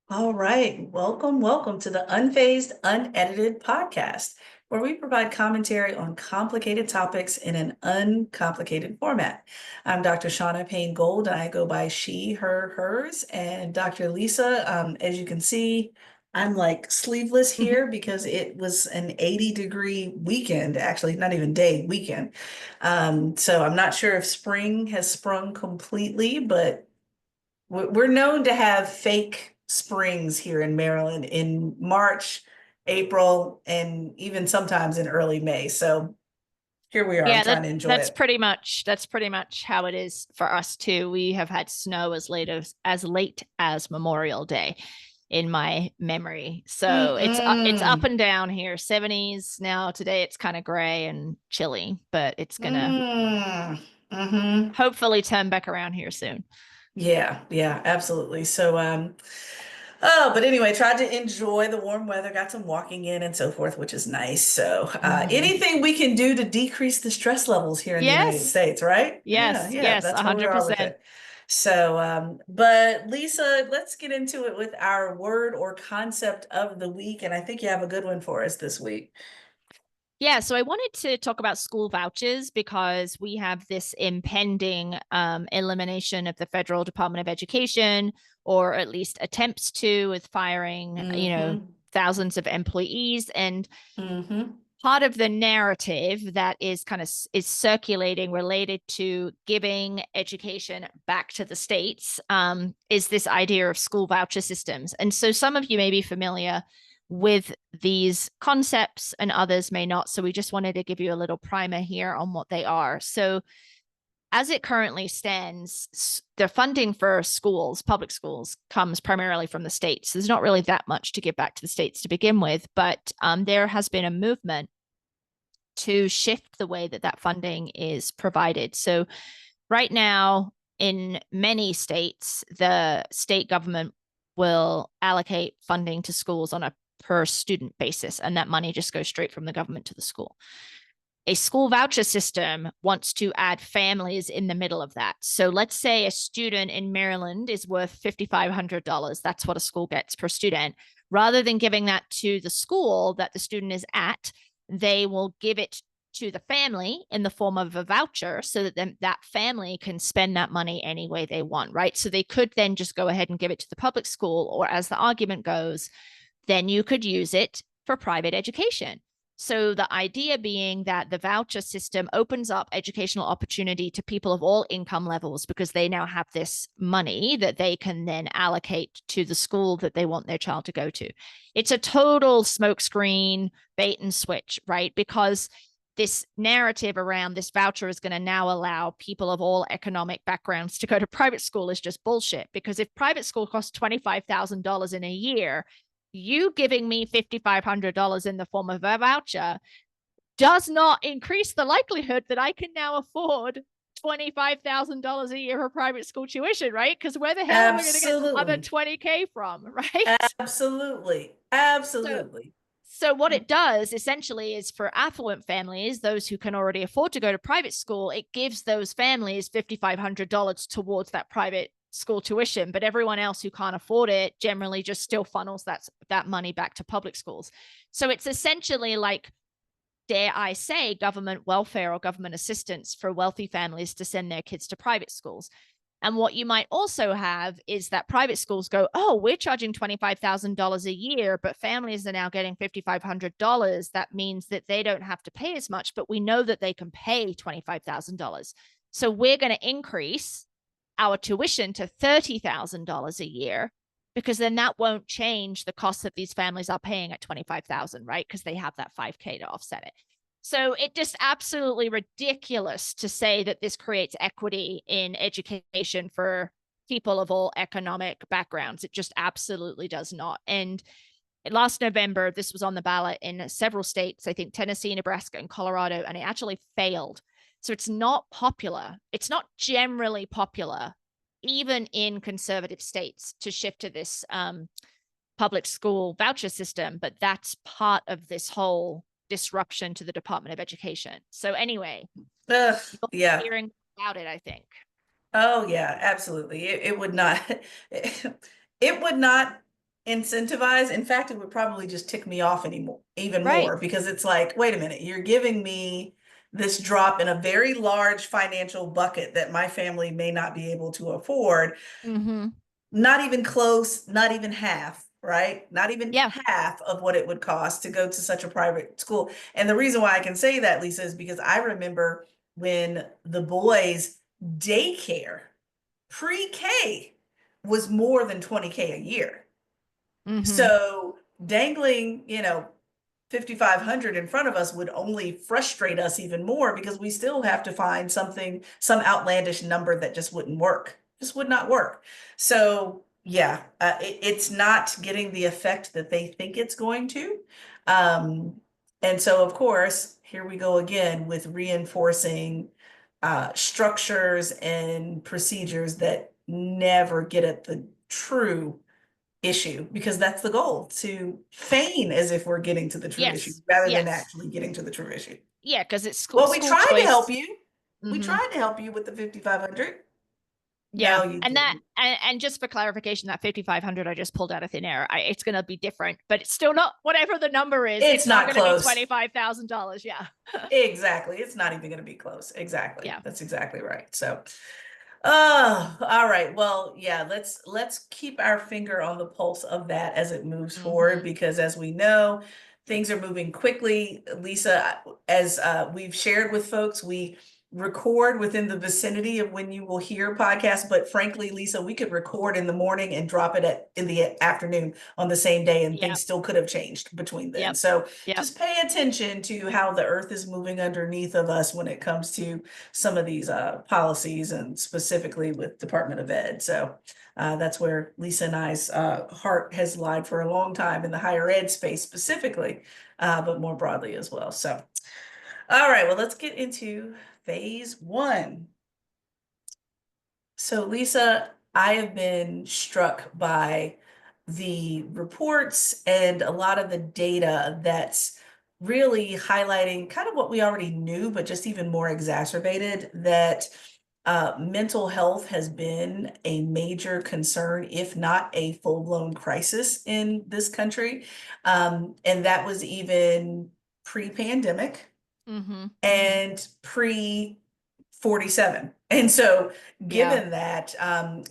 All right. Welcome to the Unfazed, Unedited podcast, where we provide commentary on complicated topics in an uncomplicated format. I'm Dr. Shaunna Payne Gold, and I go by she, her, hers. And Dr. Lisa, as you can see, I'm like sleeveless here because it was an 80-degree weekend, actually, not even day, weekend. So I'm not sure if spring has sprung completely, but we're known to have fake springs here in Maryland in March, April, and even sometimes in early May. So here we are. I'm Yeah, trying that to enjoy that's it. pretty much that's pretty much how it is for us too. We have had snow as late as Memorial Day in my memory. So it's up Mm-mm. and down here. 70s now. Today it's kind of gray and chilly, but it's gonna Mm. Mm-hmm. hopefully turn back around here soon. Yeah, absolutely. So, oh, but anyway, tried to enjoy the warm weather, got some walking in and so forth, which is nice. So, Mhm. anything we can do to decrease the stress levels here in the United Yes, States, right? yes, Yeah, yes, that's where we are with 100%. it. So, but Lisa, let's get into it with our word or concept of the week. And I think you have a good one for us this week. Yeah, so I wanted to talk about school vouchers because we have this impending elimination of the Federal Department of Education, or at least attempts to, with firing, Mm-hmm. thousands of employees. And Mm-hmm. part of the narrative that is kind of is circulating related to giving education back to the states is this idea of school voucher systems. And so some of you may be familiar with these concepts and others may not. So we just wanted to give you a little primer here on what they are. So as it currently stands, the funding for schools, public schools, comes primarily from the states. There's not really that much to give back to the states to begin with, but there has been a movement to shift the way that that funding is provided. So right now, in many states, the state government will allocate funding to schools on a per student basis, and that money just goes straight from the government to the school. A school voucher system wants to add families in the middle of that. So let's say a student in Maryland is worth $5,500. That's what a school gets per student. Rather than giving that to the school that the student is at, they will give it to the family in the form of a voucher so that then that family can spend that money any way they want, right? So they could then just go ahead and give it to the public school, or as the argument goes, then you could use it for private education. So the idea being that the voucher system opens up educational opportunity to people of all income levels because they now have this money that they can then allocate to the school that they want their child to go to. It's a total smokescreen, bait and switch, right? Because this narrative around this voucher is going to now allow people of all economic backgrounds to go to private school is just bullshit. Because if private school costs $25,000 in a year, you giving me $5,500 in the form of a voucher does not increase the likelihood that I can now afford $25,000 a year for private school tuition, right? Because where the hell am I going to get the other Absolutely. 20K from, right? Absolutely. So Absolutely. so what it does essentially is for affluent families, those who can already afford to go to private school, it gives those families $5,500 towards that private school tuition. But everyone else who can't afford it generally just still funnels that money back to public schools. So it's essentially like, dare I say, government welfare or government assistance for wealthy families to send their kids to private schools. And what you might also have is that private schools go, oh, we're charging $25,000 a year, but families are now getting $5,500. That means that they don't have to pay as much, but we know that they can pay $25,000. So we're going to increase our tuition to $30,000 a year because then that won't change the cost that these families are paying at 25,000, right? Because they have that 5K to offset it. So it just absolutely ridiculous to say that this creates equity in education for people of all economic backgrounds. It just absolutely does not. And last November, this was on the ballot in several states, I think Tennessee, Nebraska, and Colorado, and it actually failed. So it's not popular. It's not generally popular, even in conservative states, to shift to this public school voucher system, but that's part of this whole disruption to the Department of Education. So anyway, Ugh, you'll be yeah. hearing about it, I think. Oh, yeah, absolutely. It would not, it would not incentivize. In fact, it would probably just tick me off even Right. more, because it's like, wait a minute, you're giving me this drop in a very large financial bucket that my family may not be able to afford. Mm-hmm. Not even close, not even half, right? Not even Yeah. half of what it would cost to go to such a private school. And the reason why I can say that, Lisa, is because I remember when the boys' daycare pre-K was more than 20K a year. Mm-hmm. So dangling, 5,500 in front of us would only frustrate us even more, because we still have to find something, some outlandish number that just wouldn't work, just would not work. So yeah, it's not getting the effect that they think it's going to. And so of course, here we go again with reinforcing structures and procedures that never get at the true issue, because that's the goal, to feign as if we're getting to the true issue Yes. rather than Yes. actually getting to the true issue. Yeah, because it's Well, we school tried to help choice. you. We Mm-hmm. tried to help you with the 5,500. Yeah, No, you and that didn't. and just for clarification, that 5,500 I just pulled out of thin air. It's going to be different, but it's still not whatever the number is. It's It's not not going to be close. $25,000. Yeah, Exactly. It's not even going to be close. Exactly. yeah. That's exactly right. So, oh, all right. Well, yeah, let's keep our finger on the pulse of that as it moves forward, Mm-hmm. because as we know, things are moving quickly. Lisa, as we've shared with folks, we record within the vicinity of when you will hear podcasts. But frankly, Lisa, we could record in the morning and drop it in the afternoon on the same day, and Yep. things still could have changed between then. Yep. So Yep. just pay attention to how the earth is moving underneath of us when it comes to some of these policies, and specifically with Department of Ed. So that's where Lisa and I's heart has lied for a long time, in the higher ed space specifically, but more broadly as well. So, all right, well, let's get into phase one. So, Lisa, I have been struck by the reports and a lot of the data that's really highlighting kind of what we already knew, but just even more exacerbated, that mental health has been a major concern, if not a full-blown crisis in this country. And that was even pre-pandemic Mm-hmm. and pre 47. And so, Yeah. given that,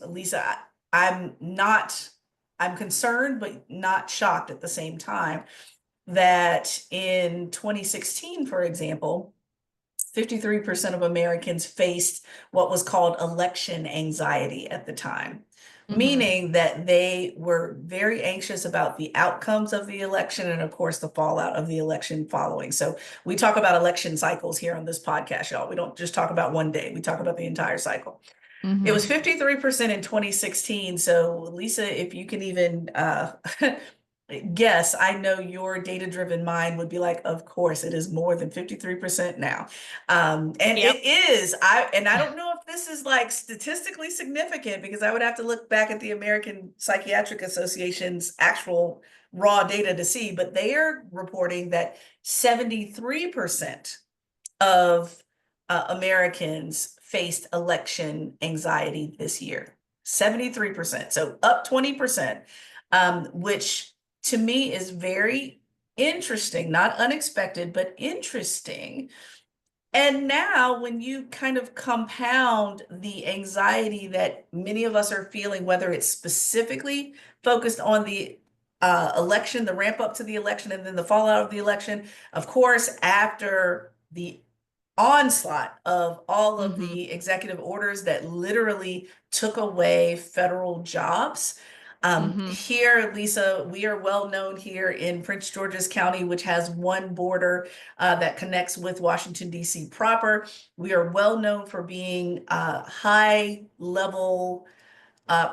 Lisa, I'm not, I'm concerned, but not shocked at the same time, that in 2016, for example, 53% of Americans faced what was called election anxiety at the time, Mm-hmm. meaning that they were very anxious about the outcomes of the election and, of course, the fallout of the election following. So we talk about election cycles here on this podcast, y'all. We don't just talk about one day, we talk about the entire cycle. It Mm-hmm. was 53% in 2016. So, Lisa, if you can even guess, I know your data-driven mind would be like, of course, it is more than 53% now. And Yep. it is. I don't know if this is like statistically significant, because I would have to look back at the American Psychiatric Association's actual raw data to see, but they are reporting that 73% of Americans faced election anxiety this year. 73%. So up 20%, which to me is very interesting, not unexpected, but interesting. And now, when you kind of compound the anxiety that many of us are feeling, whether it's specifically focused on the election, the ramp up to the election, and then the fallout of the election, of course, after the onslaught of all of Mm-hmm. the executive orders that literally took away federal jobs. Mm-hmm. Here, Lisa, we are well known here in Prince George's County, which has one border that connects with Washington, D.C. proper. We are well known for being high level,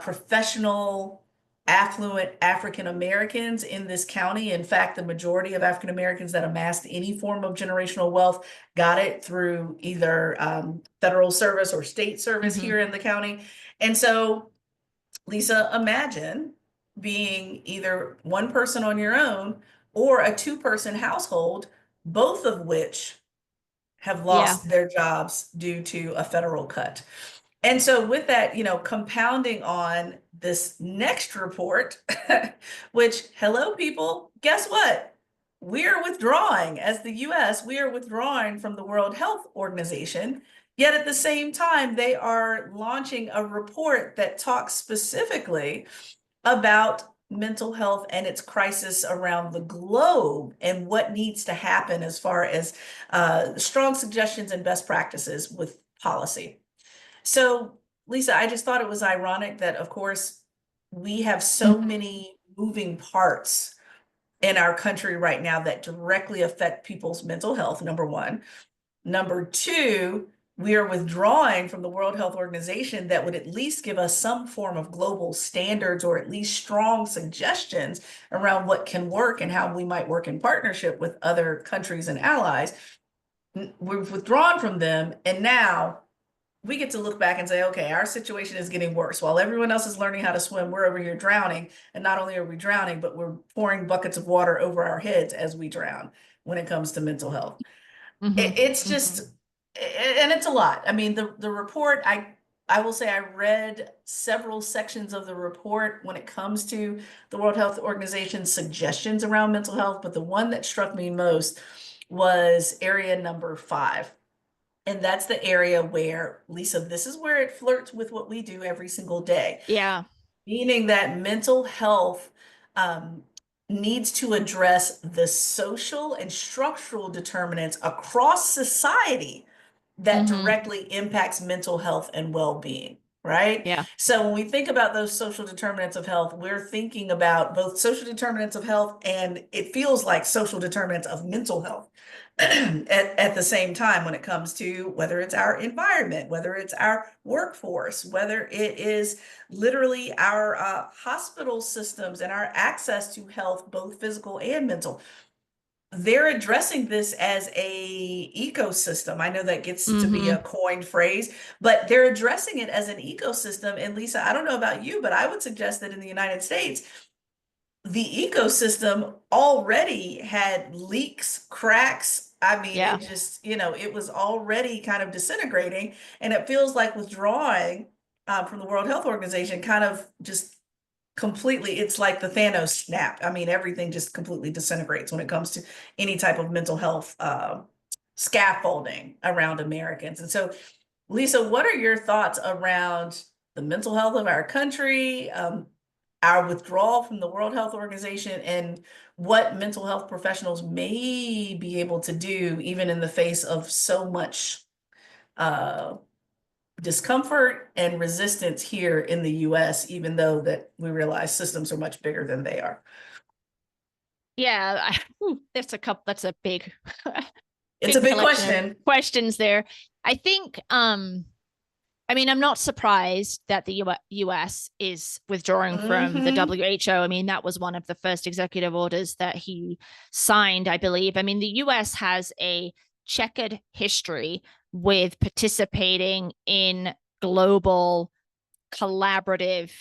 professional, affluent African Americans in this county. In fact, the majority of African Americans that amassed any form of generational wealth got it through either federal service or state service Mm-hmm. here in the county. And so, Lisa, imagine being either one person on your own or a two-person household, both of which have Yeah. lost their jobs due to a federal cut. And so with that, compounding on this next report, which, hello, people, guess what? We are withdrawing, as the US, we are withdrawing from the World Health Organization. Yet at the same time, they are launching a report that talks specifically about mental health and its crisis around the globe and what needs to happen as far as strong suggestions and best practices with policy. So, Lisa, I just thought it was ironic that, of course, we have so many moving parts in our country right now that directly affect people's mental health, number one. Number two, we are withdrawing from the World Health Organization that would at least give us some form of global standards or at least strong suggestions around what can work and how we might work in partnership with other countries and allies. We've withdrawn from them, and now we get to look back and say, okay, our situation is getting worse. While everyone else is learning how to swim, we're over here drowning. And not only are we drowning, but we're pouring buckets of water over our heads as we drown when it comes to mental health. It's just, and it's a lot. I mean, the report, I will say I read several sections of the report when it comes to the World Health Organization's suggestions around mental health, but the one that struck me most was area number 5. And that's the area where, Lisa, this is where it flirts with what we do every single day. Yeah. Meaning that mental health needs to address the social and structural determinants across society that directly impacts mental health and well-being, right? Yeah. So when we think about those social determinants of health, we're thinking about both social determinants of health and it feels like social determinants of mental health at the same time when it comes to whether it's our environment, whether it's our workforce, whether it is literally our hospital systems and our access to health, both physical and mental. They're addressing this as a ecosystem. I know that gets to be a coined phrase, but they're addressing it as an ecosystem. And Lisa, I don't know about you, but I would suggest that in the United States, the ecosystem already had leaks, cracks. I mean, Yeah. it just, it was already kind of disintegrating. And it feels like withdrawing from the World Health Organization kind of just completely, it's like the Thanos snap. I mean, everything just completely disintegrates when it comes to any type of mental health scaffolding around Americans. And so, Lisa, what are your thoughts around the mental health of our country, our withdrawal from the World Health Organization, and what mental health professionals may be able to do even in the face of so much discomfort and resistance here in the US, even though that we realize systems are much bigger than they are? Yeah, that's a big It's a big collection of question. questions there. I think I mean, I'm not surprised that the US is withdrawing from the WHO. I mean, that was one of the first executive orders that he signed, I believe. I mean, the US has a checkered history with participating in global collaborative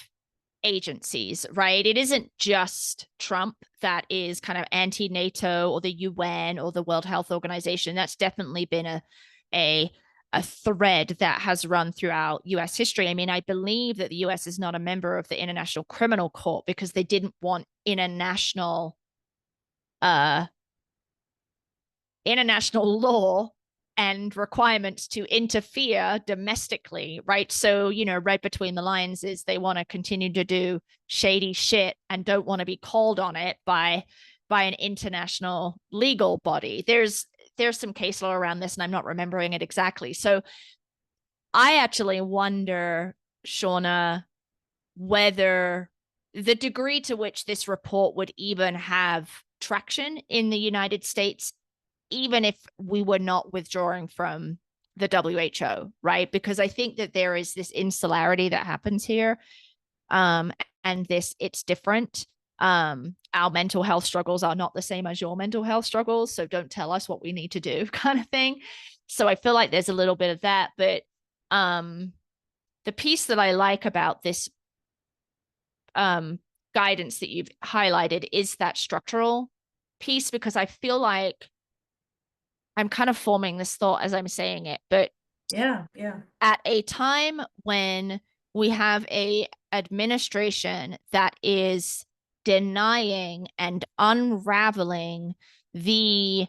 agencies, right? It isn't just Trump that is kind of anti-NATO or the UN or the World Health Organization. That's definitely been a thread that has run throughout US history. I mean, I believe that the US is not a member of the International Criminal Court because they didn't want international law and requirements to interfere domestically, right? So, right between the lines is they want to continue to do shady shit and don't want to be called on it by an international legal body. There's some case law around this and I'm not remembering it exactly. So I actually wonder, Shaunna, whether the degree to which this report would even have traction in the United States, even if we were not withdrawing from the WHO, right? Because I think that there is this insularity that happens here. And it's different. Our mental health struggles are not the same as your mental health struggles. So don't tell us what we need to do kind of thing. So I feel like there's a little bit of that. But the piece that I like about this guidance that you've highlighted is that structural piece, because I feel like I'm kind of forming this thought as I'm saying it, but yeah, at a time when we have a administration that is denying and unraveling the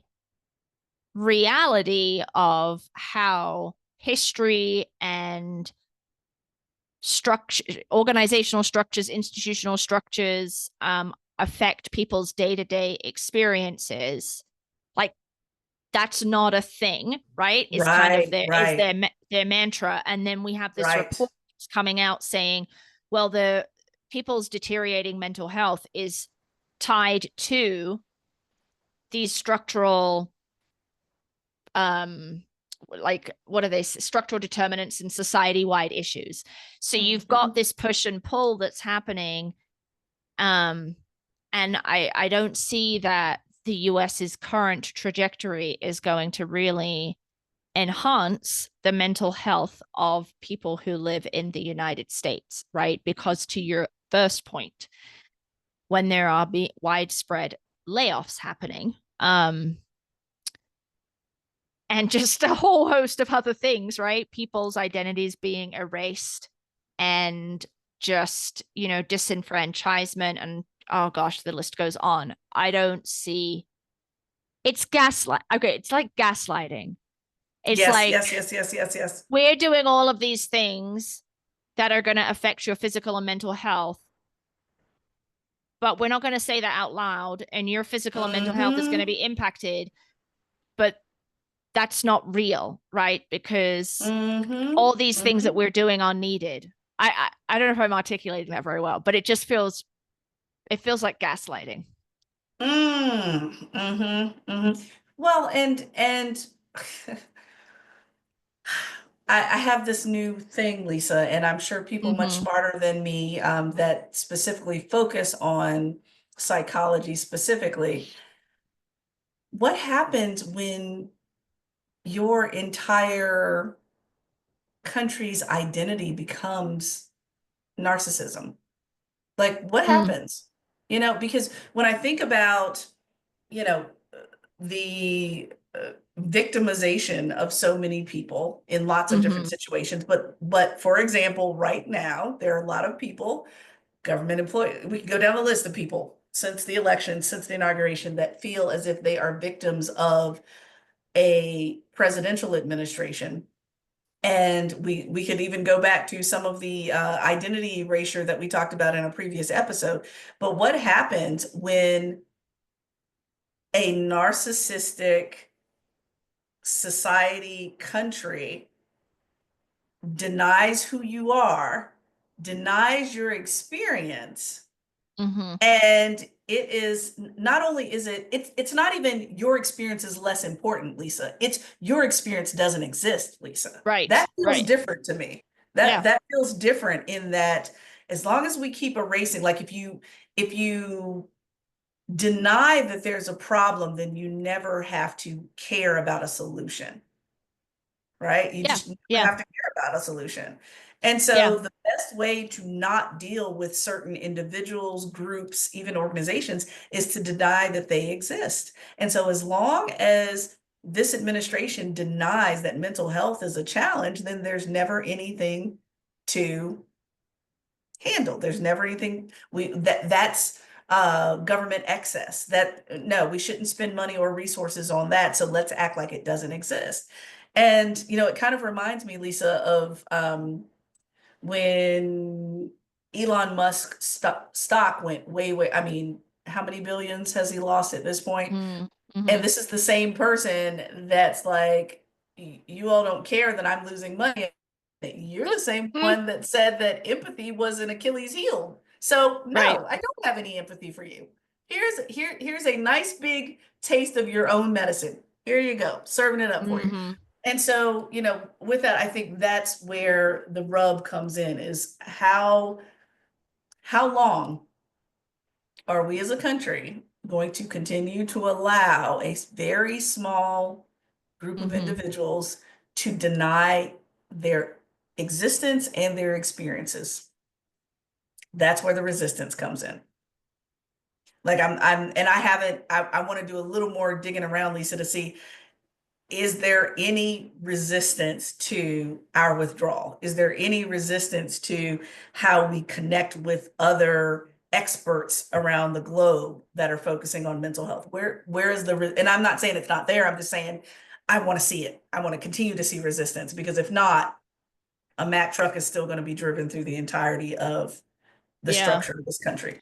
reality of how history and structure, organizational structures, institutional structures affect people's day-to-day experiences. Like, that's not a thing, right? Is kind of Right, right, their mantra. And then we have this right. report coming out saying, well, the people's deteriorating mental health is tied to these structural like, what are they, structural determinants and society-wide issues. So you've got this push and pull that's happening, and I don't see that the US's current trajectory is going to really enhance the mental health of people who live in the United States, right? Because to your first point, when there are widespread layoffs happening, and just a whole host of other things, right? People's identities being erased, and just, disenfranchisement, and oh gosh, the list goes on. I don't see, it's gaslight. Okay, it's like gaslighting. It's Yes, like, yes, yes, yes, yes, yes. we're doing all of these things that are going to affect your physical and mental health, but we're not going to say that out loud, and your physical and mental health is going to Mm-hmm. be impacted, but that's not real, right? Because Mm-hmm. all these things that Mm-hmm. we're doing are needed. I don't know if I'm articulating that very well, but it feels like gaslighting. Mm-hmm. Mm-hmm. Well, and I have this new thing, Lisa, and I'm sure people much Mm-hmm. smarter than me that specifically focus on psychology specifically. What happens when your entire country's identity becomes narcissism? Like, what Mm, happens? Because when I think about, you know, the victimization of so many people in lots of different mm-hmm. situations, but for example, right now there are a lot of people, government employees. We can go down the list of people since the election, since the inauguration, that feel as if they are victims of a presidential administration. And we could even go back to some of the identity erasure that we talked about in a previous episode. But what happens when a narcissistic society, country denies who you are, denies your experience, Mm-hmm. and it is not only is it's not even your experience is less important, Lisa. It's your experience doesn't exist, Lisa. Right, That feels right. different to me. That Yeah, that feels different in that as long as we keep erasing, like if you deny that there's a problem, then you never have to care about a solution, right? You yeah, just never yeah, have to care about a solution. And yeah, so the best way to not deal with certain individuals, groups, even organizations is to deny that they exist. And so as long as this administration denies that mental health is a challenge, then there's never anything to handle. There's never anything that's government excess. That no, we shouldn't spend money or resources on that. So let's act like it doesn't exist. And it kind of reminds me, Lisa, of when Elon Musk stock went way. I mean, how many billions has he lost at this point? mm, mm-hmm. And this is the same person that's like, you all don't care that I'm losing money. You're the same Mm, one that said that empathy was an Achilles heel. So right. no, I don't have any empathy for you. Here's a nice big taste of your own medicine. Here you go, serving it up for you. Mm-hmm. And so, with that, I think that's where the rub comes in is how long are we as a country going to continue to allow a very small group of Mm-hmm. individuals to deny their existence and their experiences? That's where the resistance comes in. Like and I haven't, I want to do a little more digging around, Lisa, to see is there any resistance to our withdrawal? Is there any resistance to how we connect with other experts around the globe that are focusing on mental health? Where is and I'm not saying it's not there. I'm just saying I want to see it. I want to continue to see resistance, because if not, a Mack truck is still going to be driven through the entirety of the Yeah. structure of this country.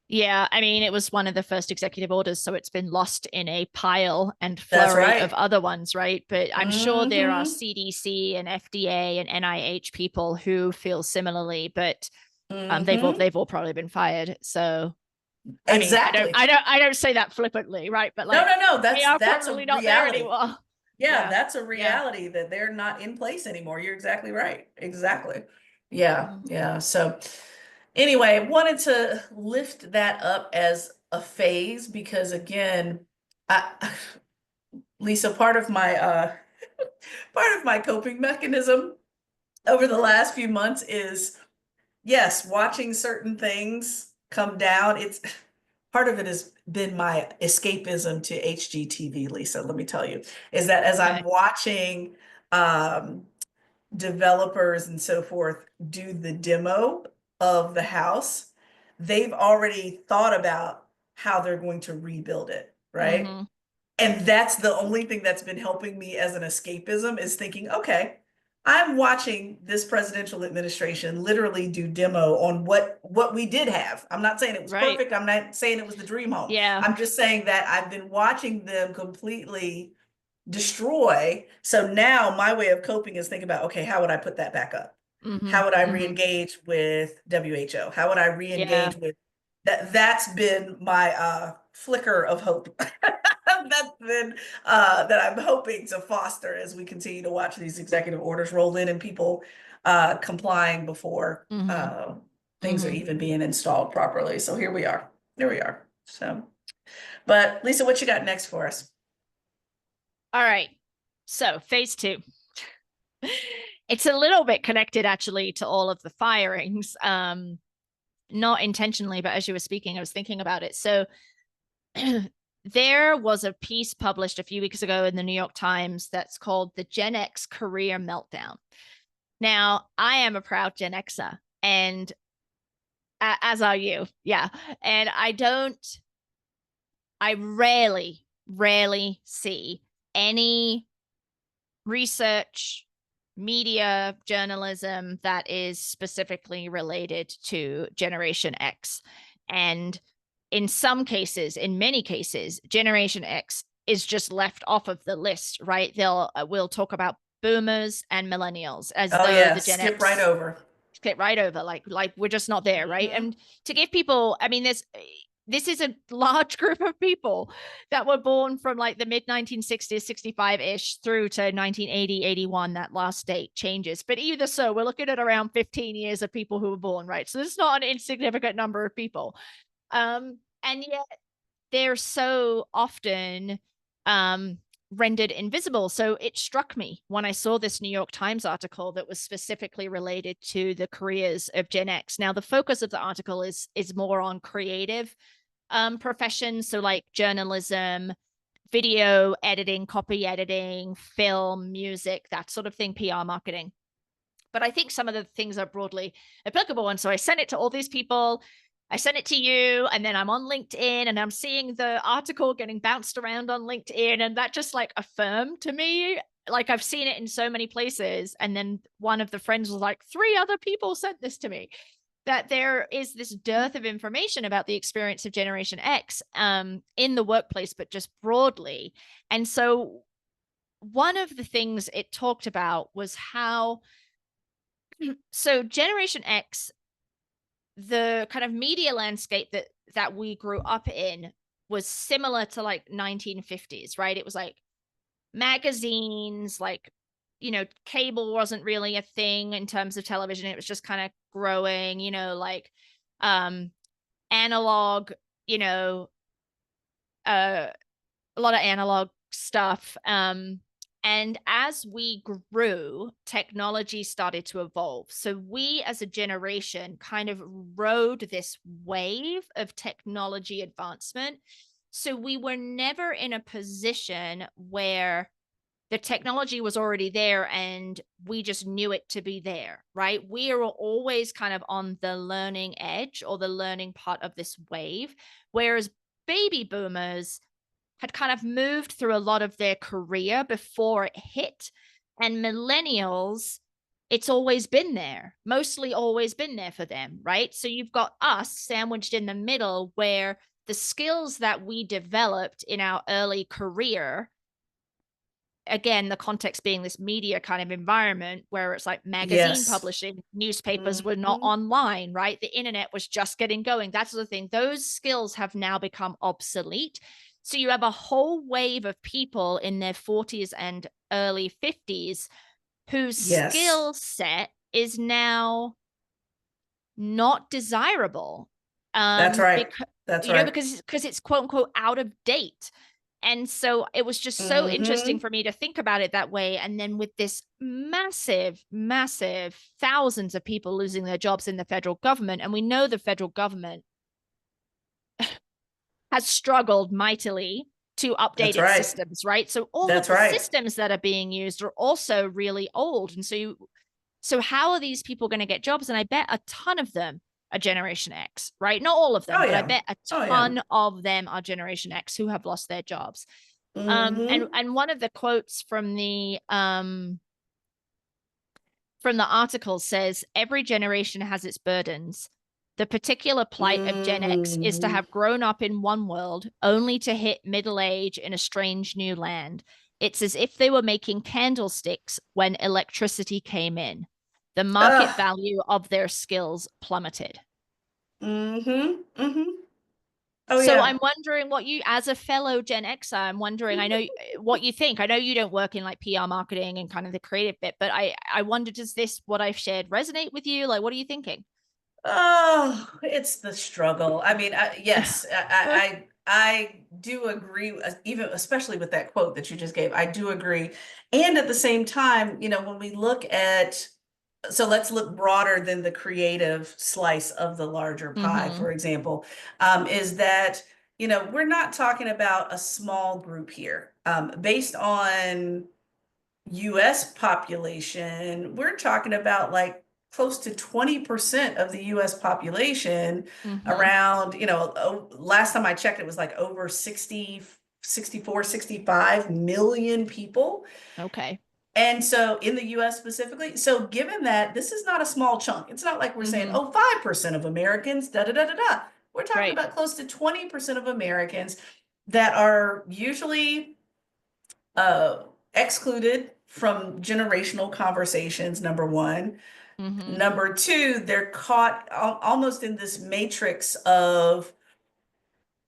Yeah, I mean, it was one of the first executive orders, so it's been lost in a pile and That's flurry right. of other ones, right? But I'm sure there are Mm-hmm. CDC and FDA and NIH people who feel similarly, but Mm-hmm. they've all probably been fired. So I mean, Exactly. I don't say that flippantly, right? But No, like no, no. they are That's a probably not there reality. anymore. Yeah, Yeah. that's a Yeah. reality that they're not in place anymore. You're exactly right. Exactly. Yeah, Mhm. yeah. So anyway, wanted to lift that up as a phase because again, I, Lisa, part of my coping mechanism over the last few months is, yes, watching certain things come down. It's part of it has been my escapism to HGTV, Lisa, let me tell you, is that as Okay. I'm watching um, developers and so forth do the demo of the house, they've already thought about how they're going to rebuild it, right? Mm-hmm. And that's the only thing that's been helping me as an escapism, is thinking, okay, I'm watching this presidential administration literally do demo on what we did have. I'm not saying it was Right. perfect. I'm not saying it was the dream home. Yeah. I'm just saying that I've been watching them completely destroy. So now my way of coping is thinking about, okay, how would I put that back up? Mm-hmm. How would I Mm-hmm. re-engage with WHO? How would I Yeah. re-engage with that? That's been my flicker of hope. That's been that I'm hoping to foster as we continue to watch these executive orders roll in and people complying before Mm-hmm. things are Mm-hmm. even being installed properly. So here we are. Here we are. So, but Lisa, what you got next for us? All right. So phase two. It's a little bit connected actually to all of the firings. Not intentionally, but as you were speaking, I was thinking about it. So there was a piece published a few weeks ago in the New York Times that's called the Gen X Career Meltdown. Now, I am a proud Gen Xer, and as are you. Yeah. And I rarely see any research, media, journalism that is specifically related to Generation X. And in some cases, in many cases, Generation X is just left off of the list, right? We'll talk about boomers and millennials as Oh though yeah, the Gen skip right X over. skip right over, like we're just not there, right? Mm-hmm. And to give people, I mean, this is a large group of people that were born from like the mid 1960s, 65-ish through to 1980, 81. That last date changes, but either so, we're looking at around 15 years of people who were born, right? So this is not an insignificant number of people. And yet they're so often rendered invisible. So it struck me when I saw this New York Times article that was specifically related to the careers of Gen X. Now, the focus of the article is more on creative professions, so like journalism, video editing, copy editing, film, music, that sort of thing, PR marketing. But I think some of the things are broadly applicable. And so I sent it to all these people. I sent it to you, and then I'm on LinkedIn and I'm seeing the article getting bounced around on LinkedIn. And that just like affirmed to me, like I've seen it in so many places. And then one of the friends was like, 3 other people sent this to me, that there is this dearth of information about the experience of Generation X in the workplace, but just broadly. And so one of the things it talked about was how, so Generation X, the kind of media landscape that we grew up in was similar to like 1950s, right? It was like magazines, like, cable wasn't really a thing in terms of television. It was just kind of growing, like analog, uh a lot of analog stuff. And as we grew, technology started to evolve. So we as a generation kind of rode this wave of technology advancement. So we were never in a position where the technology was already there and we just knew it to be there, right? We are always kind of on the learning edge or the learning part of this wave, whereas baby boomers had kind of moved through a lot of their career before it hit. And millennials, it's always been there, mostly always been there for them, right? So you've got us sandwiched in the middle where the skills that we developed in our early career, again, the context being this media kind of environment where it's like magazine Yes. publishing, newspapers were not online, right? The internet was just getting going. That's the thing. Those skills have now become obsolete. So you have a whole wave of people in their 40s and early 50s whose Yes. skill set is now not desirable. That's right. Because That's you know, right. because it's quote unquote out of date. And so it was just so interesting for me to think about it that way. And then with this massive, massive thousands of people losing their jobs in the federal government, and we know the federal government has struggled mightily to update That's its right. systems, right? So all of That's the right. systems that are being used are also really old. And so how are these people going to get jobs? And I bet a ton of them are Generation X, right? Not all of them, Oh but I yeah. bet a Oh yeah. ton of them are Generation X who have lost their jobs. Mm-hmm. And one of the quotes from the article says, every generation has its burdens. The particular plight of Gen X is to Mm-hmm. have grown up in one world only to hit middle age in a strange new land. It's as if they were making candlesticks when electricity came in. The market Ugh. value of their skills plummeted. Mm-hmm. Mm-hmm. Oh So yeah. I'm wondering what you, as a fellow Gen Xer, I'm wondering, I know what you think. I know you don't work in like PR marketing and kind of the creative bit, but I wonder, does this, what I've shared resonate with you? Like, what are you thinking? Oh, it's the struggle. I mean, yes, I do agree, even especially with that quote that you just gave. I do agree. And at the same time, when we look at, so let's look broader than the creative slice of the larger pie, Mm-hmm. for example, is that, we're not talking about a small group here. Based on US population, we're talking about like close to 20% of the US population Mm-hmm. around, last time I checked, it was like over 60, 64, 65 million people. Okay. And so in the US specifically, so given that this is not a small chunk, it's not like we're saying, Mm-hmm. oh, 5% of Americans, da da da da da. We're talking Right. about close to 20% of Americans that are usually uh, excluded from generational conversations, number one. Mm-hmm. Number two, they're caught almost in this matrix of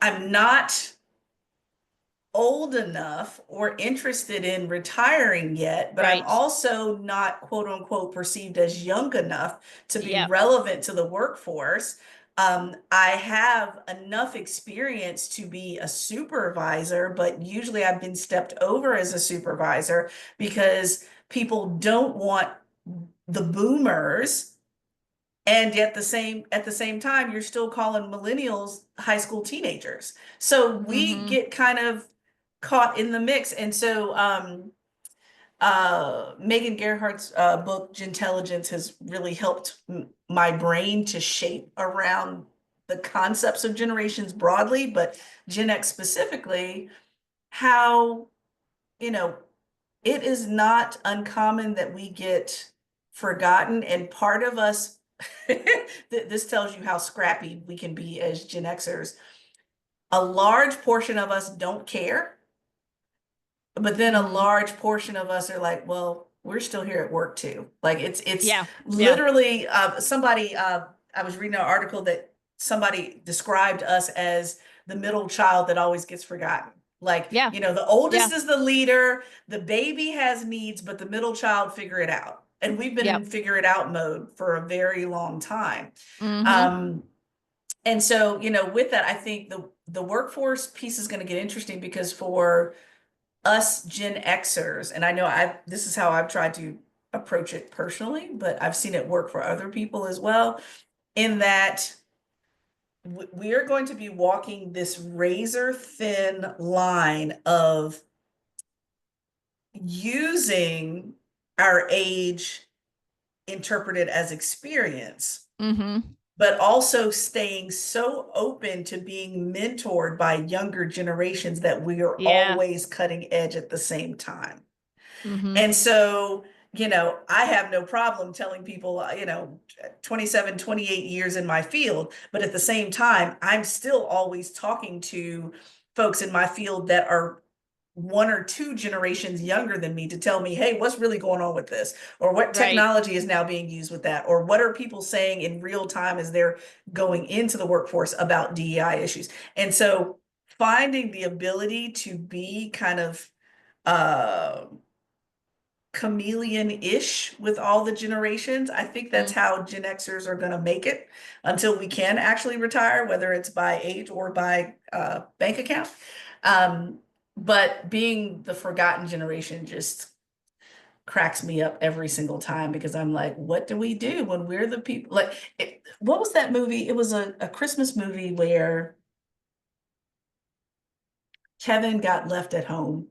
I'm not old enough or interested in retiring yet, but I'm Right. also not quote unquote perceived as young enough to be Yep. relevant to the workforce. I have enough experience to be a supervisor, but usually I've been stepped over as a supervisor because people don't want the boomers. And at the same time, you're still calling millennials high school teenagers. So we Mm-hmm. get kind of caught in the mix. And so Megan Gerhardt's book, Gentelligence, has really helped my brain to shape around the concepts of generations broadly, but Gen X specifically, how, you know, it is not uncommon that we get forgotten. And part of us, this tells you how scrappy we can be as Gen Xers. A large portion of us don't care, but then a Mm-hmm. large portion of us are like, well, we're still here at work too. Like it's Yeah. Yeah. literally somebody I was reading an article that somebody described us as the middle child that always gets forgotten. Like, Yeah. the Yeah. oldest is the leader, the baby has needs, but the middle child figure it out. And we've been in Yep. figure it out mode for a very long time. Mm-hmm. Um, and so, with that, I think the workforce piece is going to get interesting because for us Gen Xers, and I know this is how I've tried to approach it personally, but I've seen it work for other people as well, in that we are going to be walking this razor thin line of using our age interpreted as experience, but also staying so open to being mentored by younger generations that we are Yeah. always cutting edge at the same time. Mm-hmm. And so, I have no problem telling people, 27, 28 years in my field, but at the same time, I'm still always talking to folks in my field that are one or two generations younger than me to tell me, hey, what's really going on with this? Or what Right. technology is now being used with that? Or what are people saying in real time as they're going into the workforce about DEI issues? And so finding the ability to be kind of uh, chameleon-ish with all the generations. I think that's Mm. how Gen Xers are going to make it until we can actually retire, whether it's by age or by bank account. But being the forgotten generation just cracks me up every single time because I'm like, what do we do when we're the people? Like, what was that movie? It was a Christmas movie where Kevin got left at home.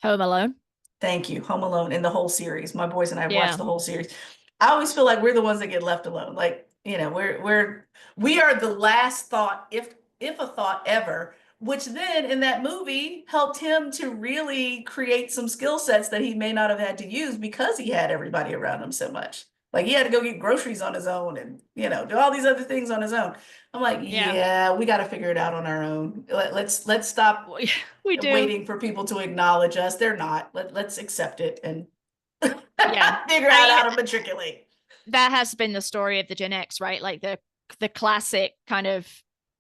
Home Alone. Thank you. Home Alone in the whole series. My boys and I watched Yeah. the whole series. I always feel like we're the ones that get left alone. Like, we are the last thought, if a thought ever, which then in that movie helped him to really create some skill sets that he may not have had to use because he had everybody around him so much. Like he had to go get groceries on his own and, do all these other things on his own. I'm like, Yeah. yeah, we got to figure it out on our own. Let's stop We do. waiting for people to acknowledge us. They're not. Let's accept it and Yeah. figure I out mean, how to matriculate. that has been the story of the Gen X, right? Like the classic kind of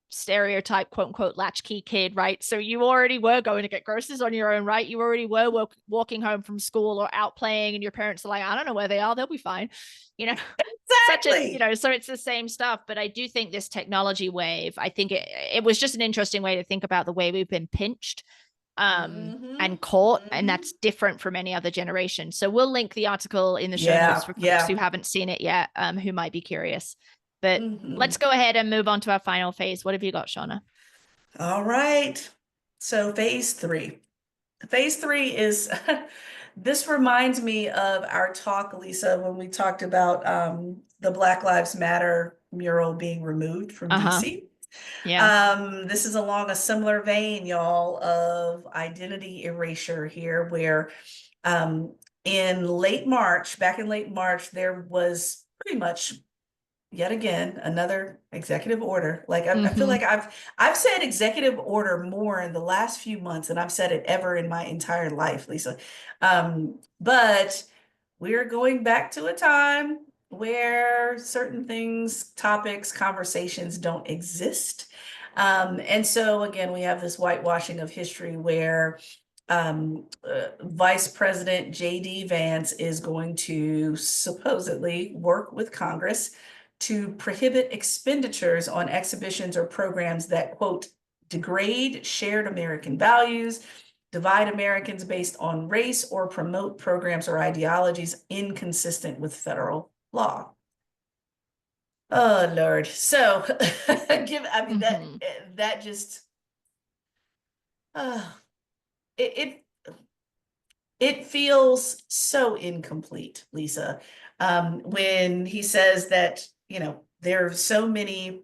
stereotype, quote unquote, latchkey kid, right? So you already were going to get groceries on your own, right? You already were walking home from school or out playing, and your parents are like, I don't know where they are, they'll be fine, you know. Such a, Exactly. so it's the same stuff. But I do think this technology wave, I think it was just an interesting way to think about the way we've been pinched Mm-hmm. and caught, and Mm-hmm. that's different from any other generation. So we'll link the article in the show notes Yeah. for folks who Yeah. haven't seen it yet, who might be curious. But Mm-hmm. let's go ahead and move on to our final phase. What have you got, Shaunna? All right. So phase three. Phase three is this reminds me of our talk, Lisa, when we talked about the Black Lives Matter mural being removed from Uh-huh. DC. Yeah. This is along a similar vein, y'all, of identity erasure here, where back in late March, there was pretty much yet again another executive order. Like I feel Mm-hmm. like I've said executive order more in the last few months than I've said it ever in my entire life, Lisa. But we're going back to a time where certain things, topics, conversations don't exist. And so again, we have this whitewashing of history where Vice President J.D. Vance is going to supposedly work with Congress to prohibit expenditures on exhibitions or programs that, quote, degrade shared American values, divide Americans based on race, or promote programs or ideologies inconsistent with federal law. Oh Lord. So I mean Mm-hmm. that just uh, it it feels so incomplete, Lisa. When he says that, there are so many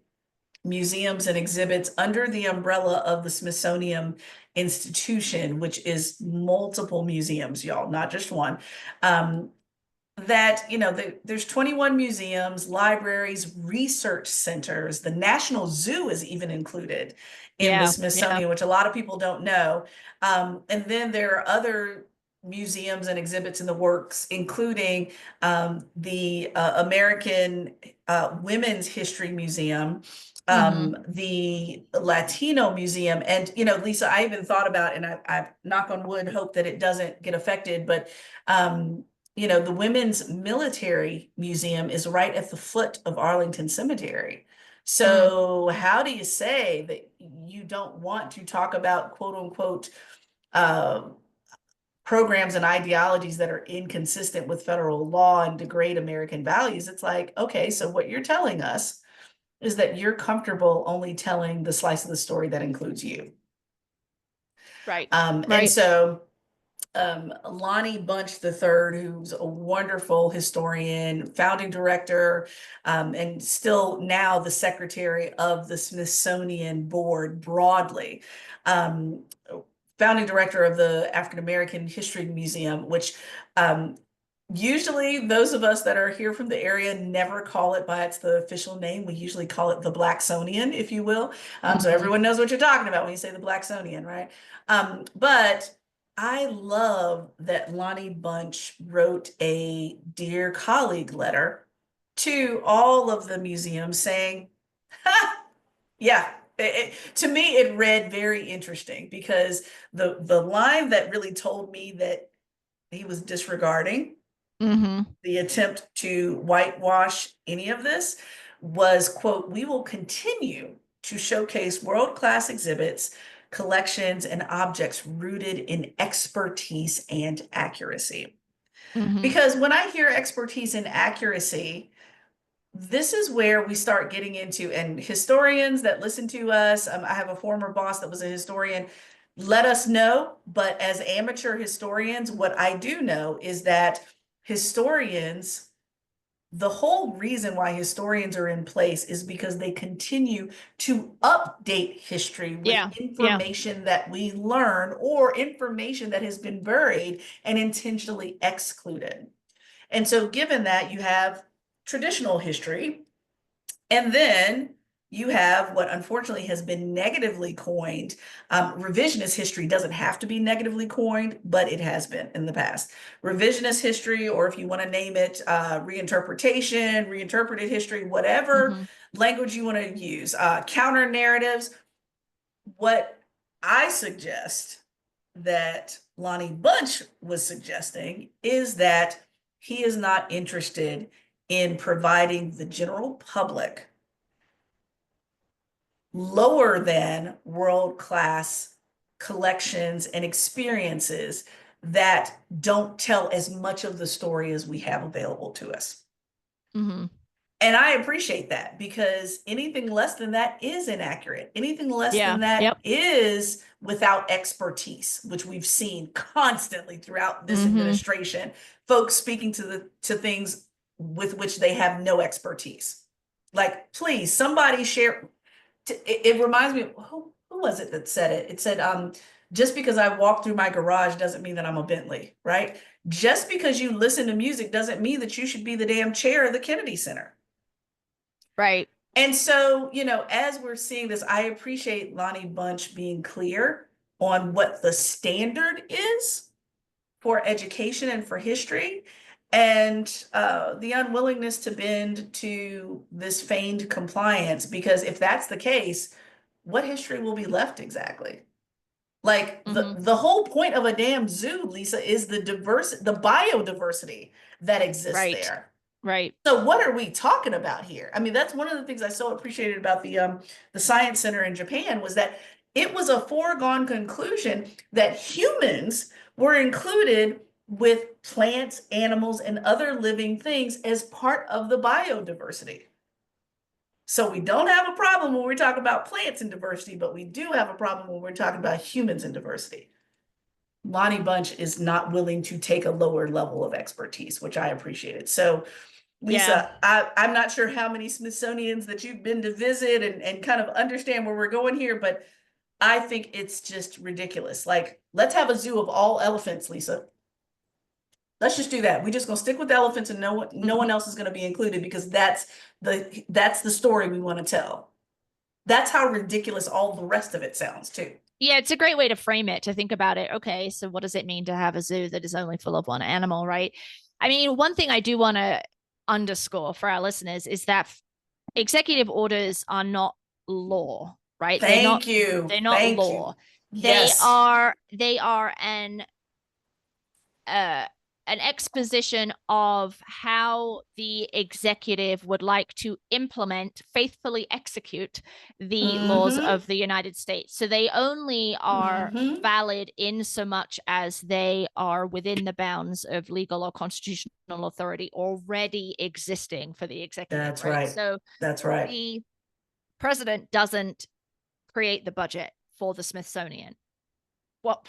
museums and exhibits under the umbrella of the Smithsonian institution, which is multiple museums, y'all, not just one. Um, that there's 21 museums, libraries, research centers. The National Zoo is even included in the Yeah. Yeah. Smithsonian, which a lot of people don't know. And then there are other museums and exhibits in the works, including the American Women's History Museum, Mm-hmm. the Latino Museum. And, Lisa, I even thought about, and I knock on wood, hope that it doesn't get affected, but the Women's Military Museum is right at the foot of Arlington Cemetery. Mm. So how do you say that you don't want to talk about quote unquote uh, programs and ideologies that are inconsistent with federal law and degrade American values? It's like, okay, so what you're telling us is that you're comfortable only telling the slice of the story that includes you. Right. And Right. so Lonnie Bunch III, who's a wonderful historian, founding director, and still now the secretary of the Smithsonian board broadly. Founding director of the African American History Museum, which usually those of us that are here from the area never call it by its the official name. We usually call it the Blacksonian, if you will. So everyone knows what you're talking about when you say the Blacksonian, right? But I love that Lonnie Bunch wrote a dear colleague letter to all of the museums saying, ha, yeah, to me, it read very interesting because the line that really told me that he was disregarding the attempt to whitewash any of this was, quote, "We will continue to showcase world-class exhibits, collections, and objects rooted in expertise and accuracy." Because when I hear expertise and accuracy, this is where we start getting into, and historians that listen to us, I have a former boss that was a historian, let us know. But as amateur historians, what I do know is that historians, the whole reason why historians are in place is because they continue to update history with information that we learn or information that has been buried and intentionally excluded. And so given that, you have traditional history, and then you have what unfortunately has been negatively coined. Revisionist history doesn't have to be negatively coined, but it has been in the past. Revisionist history, or if you want to name it, reinterpretation, reinterpreted history, whatever language you want to use, counter narratives. What I suggest that Lonnie Bunch was suggesting is that he is not interested in providing the general public lower than world-class collections and experiences that don't tell as much of the story as we have available to us. And I appreciate that, because anything less than that is inaccurate. Anything less than that is without expertise, which we've seen constantly throughout this administration, folks speaking to things with which they have no expertise. Like, please, somebody share. It reminds me, who was it that said it? It said, just because I walk through my garage doesn't mean that I'm a Bentley, right? Just because you listen to music doesn't mean that you should be the damn chair of the Kennedy Center. Right. And so, you know, as we're seeing this, I appreciate Lonnie Bunch being clear on what the standard is for education and for history, and the unwillingness to bend to this feigned compliance. Because if that's the case, what history will be left exactly? Like the whole point of a damn zoo, Lisa, is the biodiversity that exists there. Right. So what are we talking about here? I mean, that's one of the things I so appreciated about the Science Center in Japan, was that it was a foregone conclusion that humans were included with plants, animals, and other living things as part of the biodiversity. So we don't have a problem when we're talking about plants and diversity, but we do have a problem when we're talking about humans and diversity. Lonnie Bunch is not willing to take a lower level of expertise, which I appreciated. So Lisa, I'm not sure how many Smithsonians that you've been to visit and kind of understand where we're going here, but I think it's just ridiculous. Like, let's have a zoo of all elephants, Lisa. Let's just do that. We're just gonna stick with elephants, and no one else is gonna be included, because that's the story we want to tell. That's how ridiculous all the rest of it sounds too. Yeah, it's a great way to frame it, to think about it. Okay, so what does it mean to have a zoo that is only full of one animal, right? I mean, one thing I do want to underscore for our listeners is that executive orders are not law, right? Thank you. They're not law. Yes. They are an exposition of how the executive would like to faithfully execute the laws of the United States. So they only are valid in so much as they are within the bounds of legal or constitutional authority already existing for the executive. That's right. So that's right. The president doesn't create the budget for the Smithsonian. well,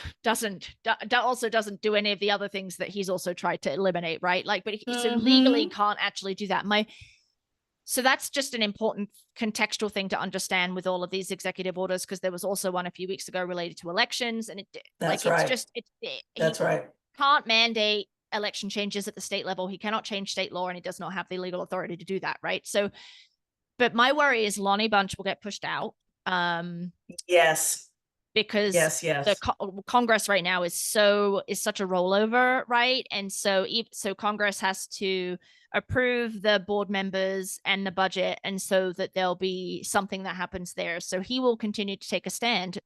also doesn't do any of the other things that he's also tried to eliminate, right? Like, but so legally can't actually do that. So that's just an important contextual thing to understand with all of these executive orders, because there was also one a few weeks ago related to elections, and That's it's right. just That's right. Can't mandate election changes at the state level. He cannot change state law, and he does not have the legal authority to do that, right? So, but my worry is Lonnie Bunch will get pushed out. Yes. Because yes, the Congress right now is such a rollover, right? And so Congress has to approve the board members and the budget, and so that there'll be something that happens there. So he will continue to take a stand,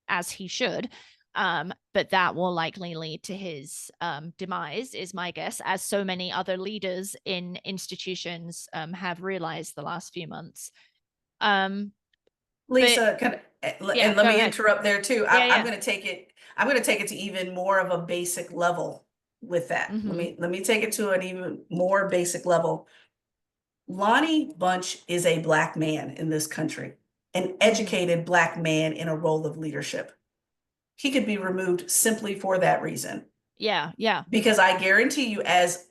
as he should, but that will likely lead to his demise, is my guess, as so many other leaders in institutions have realized the last few months. Lisa, and let me interrupt there too. I'm going to take it to even more of a basic level with that. Let me take it to an even more basic level. Lonnie Bunch is a Black man in this country, an educated Black man in a role of leadership. He could be removed simply for that reason. Yeah. Because I guarantee you, as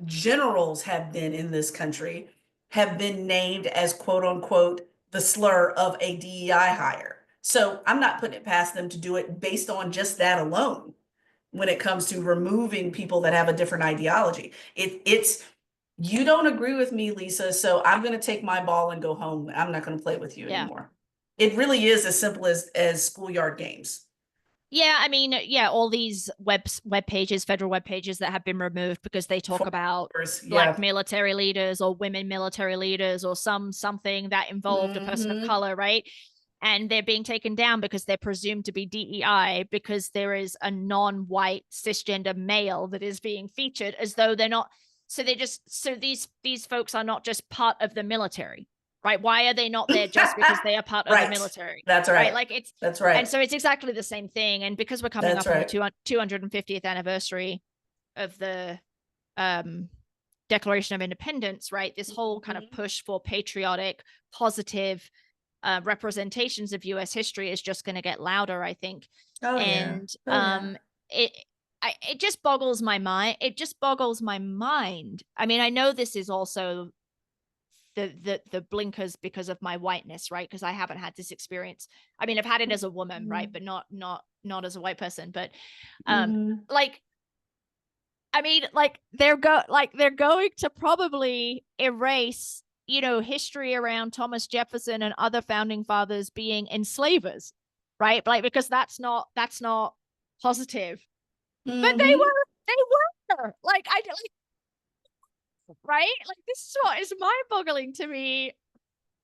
generals have been in this country, have been named as quote unquote the slur of a DEI hire. So I'm not putting it past them to do it based on just that alone when it comes to removing people that have a different ideology. It's you don't agree with me, Lisa, so I'm going to take my ball and go home. I'm not going to play with you anymore. It really is as simple as schoolyard games. Yeah, I mean, all these web pages, federal web pages that have been removed because they talk about Black military leaders or women military leaders or something that involved a person of color, right? And they're being taken down because they're presumed to be DEI because there is a non-white cisgender male that is being featured, as though they're not. So these folks are not just part of the military. Right? Why are they not there just because they are part of the military? That's right. Like that's right. And so it's exactly the same thing. And because we're coming up on the 250th anniversary of the Declaration of Independence, right? This whole kind of push for patriotic, positive representations of U.S. history is just going to get louder, I think. It just boggles my mind. It just boggles my mind. I mean, I know this is also the blinkers because of my whiteness, right? Because I haven't had this experience. I mean, I've had it as a woman, right? But not as a white person. But like, I mean, like they're going to probably erase, history around Thomas Jefferson and other founding fathers being enslavers, right? Like, because that's not positive. But they were like, right? Like, this is what is mind-boggling to me.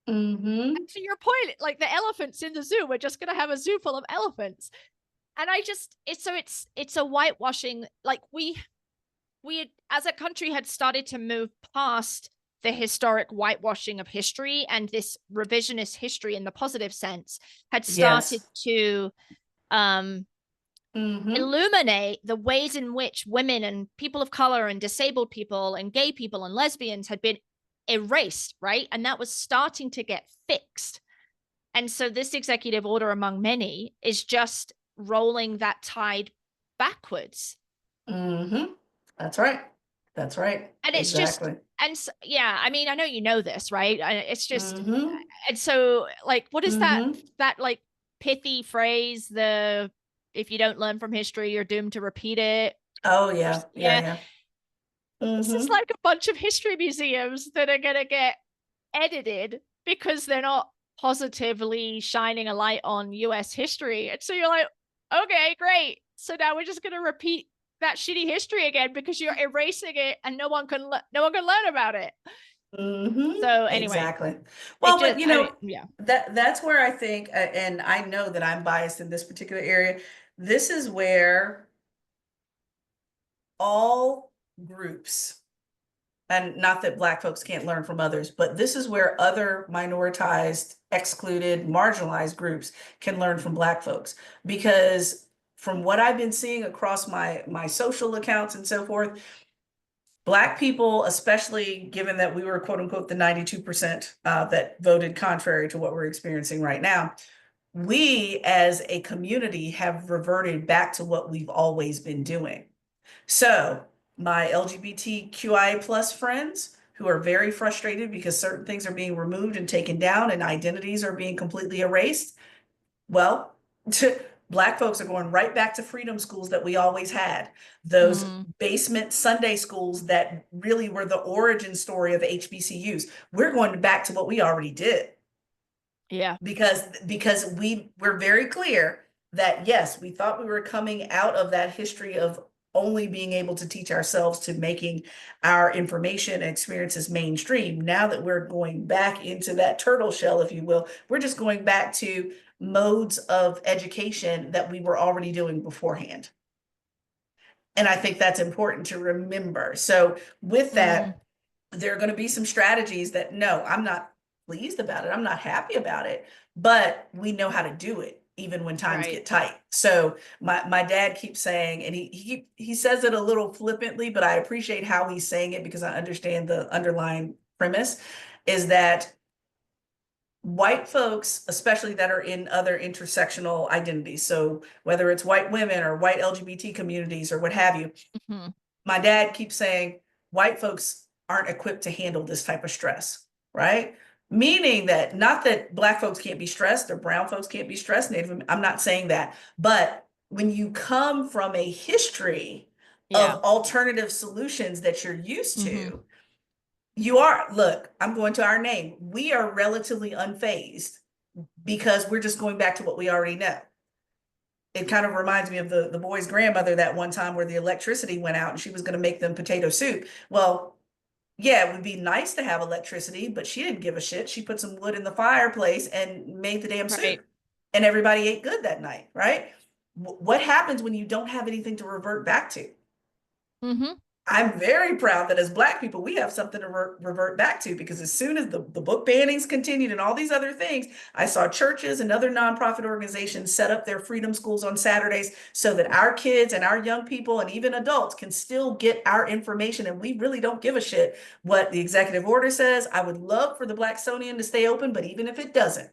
And to your point, like the elephants in the zoo, we're just going to have a zoo full of elephants. And it's a whitewashing. Like we as a country had started to move past the historic whitewashing of history, and this revisionist history in the positive sense had started to illuminate the ways in which women and people of color and disabled people and gay people and lesbians had been erased, right? And that was starting to get fixed. And so this executive order, among many, is just rolling that tide backwards. That's right. And it's just, and so, I mean, I know you know this, right? It's just, and so like, what is that like pithy phrase, if you don't learn from history, you're doomed to repeat it. Oh, yeah. This is like a bunch of history museums that are going to get edited because they're not positively shining a light on US history. And so you're like, okay, great. So now we're just going to repeat that shitty history again because you're erasing it and no one can learn about it. So anyway, exactly. Well, but that's where I think, and I know that I'm biased in this particular area. This is where all groups, and not that Black folks can't learn from others, but this is where other minoritized, excluded, marginalized groups can learn from Black folks. Because from what I've been seeing across my social accounts and so forth, Black people, especially given that we were quote unquote the 92% that voted contrary to what we're experiencing right now, we as a community have reverted back to what we've always been doing. So my LGBTQIA plus friends who are very frustrated because certain things are being removed and taken down and identities are being completely erased. Well, Black folks are going right back to freedom schools that we always had, those basement Sunday schools that really were the origin story of HBCUs. We're going back to what we already did. Yeah. Because we're very clear that yes, we thought we were coming out of that history of only being able to teach ourselves to making our information and experiences mainstream. Now that we're going back into that turtle shell, if you will, we're just going back to modes of education that we were already doing beforehand. And I think that's important to remember. So with that, there are going to be some strategies that no, I'm not pleased about it. I'm not happy about it, but we know how to do it even when times get tight. So my dad keeps saying, and he says it a little flippantly, but I appreciate how he's saying it because I understand the underlying premise is that white folks, especially that are in other intersectional identities, so whether it's white women or white LGBT communities or what have you, my dad keeps saying white folks aren't equipped to handle this type of stress, right? Meaning that not that Black folks can't be stressed or brown folks can't be stressed, I'm not saying that, but when you come from a history of alternative solutions that you're used to, look, I'm going to our name. We are relatively unfazed because we're just going back to what we already know. It kind of reminds me of the boy's grandmother that one time where the electricity went out and she was going to make them potato soup. Well, yeah, it would be nice to have electricity, but she didn't give a shit. She put some wood in the fireplace and made the damn soup. And everybody ate good that night, right? What happens when you don't have anything to revert back to? I'm very proud that as Black people, we have something to revert back to, because as soon as the book bannings continued and all these other things, I saw churches and other nonprofit organizations set up their freedom schools on Saturdays so that our kids and our young people and even adults can still get our information. And we really don't give a shit what the executive order says. I would love for the Blacksonian to stay open, but even if it doesn't,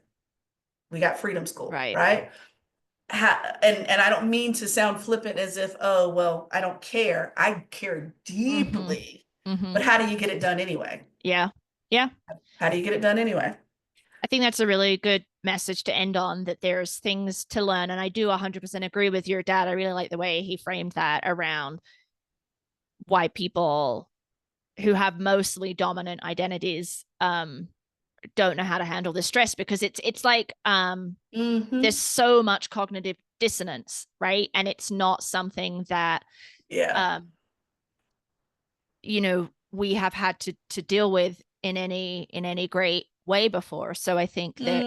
we got freedom school, right? And I don't mean to sound flippant as if, oh, well, I don't care. I care deeply. But how do you get it done anyway? Yeah. How do you get it done anyway? I think that's a really good message to end on, that there's things to learn. And I do 100% agree with your dad. I really like the way he framed that around white people who have mostly dominant identities don't know how to handle the stress, because it's like there's so much cognitive dissonance, right? And it's not something that we have had to deal with in any great way before. So I think that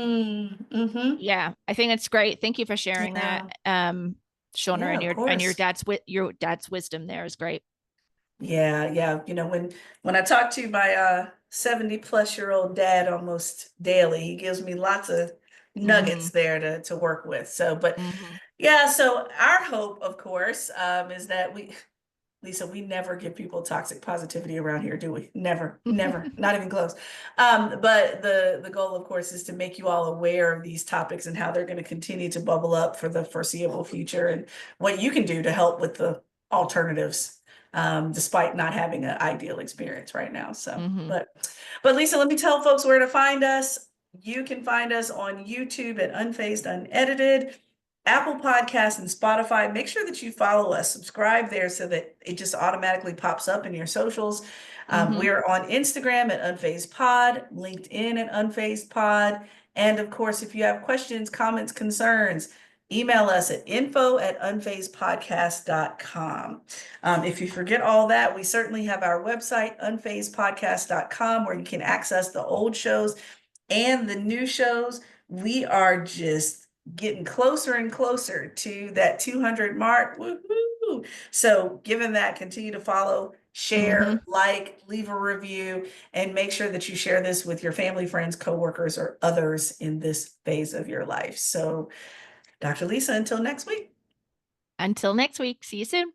I think that's great. Thank you for sharing that, Shaunna, and your dad's wisdom there is great. Yeah. When I talk to my 70-plus-year-old dad almost daily, he gives me lots of nuggets there to work with. So, but so our hope, of course, is that Lisa, we never give people toxic positivity around here, do we? Never, not even close. But the goal, of course, is to make you all aware of these topics and how they're going to continue to bubble up for the foreseeable future, and what you can do to help with the alternatives, despite not having an ideal experience right now. So, but Lisa, let me tell folks where to find us. You can find us on YouTube at Unfazed Unedited, Apple Podcasts, and Spotify. Make sure that you follow us, subscribe there so that it just automatically pops up in your socials. We're on Instagram at Unfazed Pod, LinkedIn at Unfazed Pod. And of course, if you have questions, comments, concerns, email us at info@unfazedpodcast.com. If you forget all that, we certainly have our website, unfazedpodcast.com, where you can access the old shows and the new shows. We are just getting closer and closer to that 200 mark. Woo-hoo. So given that, continue to follow, share, like, leave a review, and make sure that you share this with your family, friends, coworkers, or others in this phase of your life. So Dr. Lisa, until next week. Until next week. See you soon.